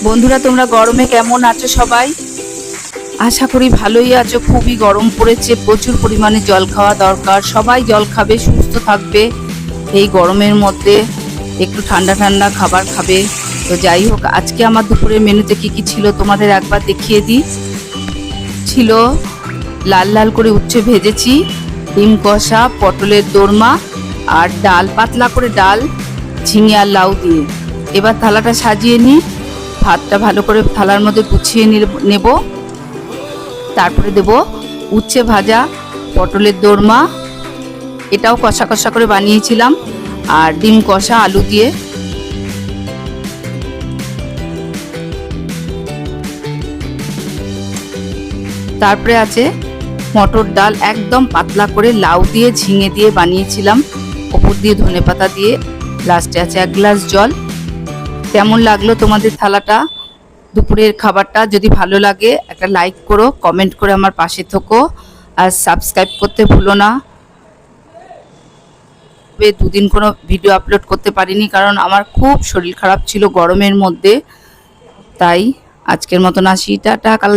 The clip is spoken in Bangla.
বন্ধুরা, তোমরা গরমে কেমন আছো সবাই? আশা করি ভালোই আছো। খুবই গরম পড়েছে, প্রচুর পরিমাণে জল খাওয়া দরকার। সবাই জল খাবে, সুস্থ থাকবে। এই গরমের মধ্যে একটু ঠান্ডা ঠান্ডা খাবার খাবে। তো যাই হোক, আজকে আমার দুপুরের মেনুতে কি কি ছিল তোমাদের একবার দেখিয়ে দিই। ছিল লাল লাল করে উচ্ছে ভেজেছি, ডিম কষা, পটলের দোরমা আর ডাল, পাতলা করে ডাল, ঝিঙে আর লাউ দিয়ে। এবার থালাটা সাজিয়ে নিই। ভাতটা ভালো করে থালার মধ্যে গুছিয়ে নেব। তারপরে দেব উচ্ছে ভাজা, পটলের দোরমা, এটাও কষা কষা করে বানিয়েছিলাম, আর ডিম কষা আলু দিয়ে। তারপরে আছে মটর ডাল, একদম পাতলা করে লাউ দিয়ে ঝিঙে দিয়ে বানিয়েছিলাম, ওপর দিয়ে ধনেপাতা দিয়ে। লাস্টে আছে 1 গ্লাস জল। কেমন লাগলো তোমাদের থালাটা, দুপুরের খাবারটা? যদি ভালো লাগে একটা লাইক করো, কমেন্ট করে আমার পাশে থেকো, আর সাবস্ক্রাইব করতে ভুলো না। 2 দিন কোনো ভিডিও আপলোড করতে পারিনি, কারণ আমার খুব শরীর খারাপ ছিল গরমের মধ্যে। তাই আজকের মতন আসি, টাটা। কাল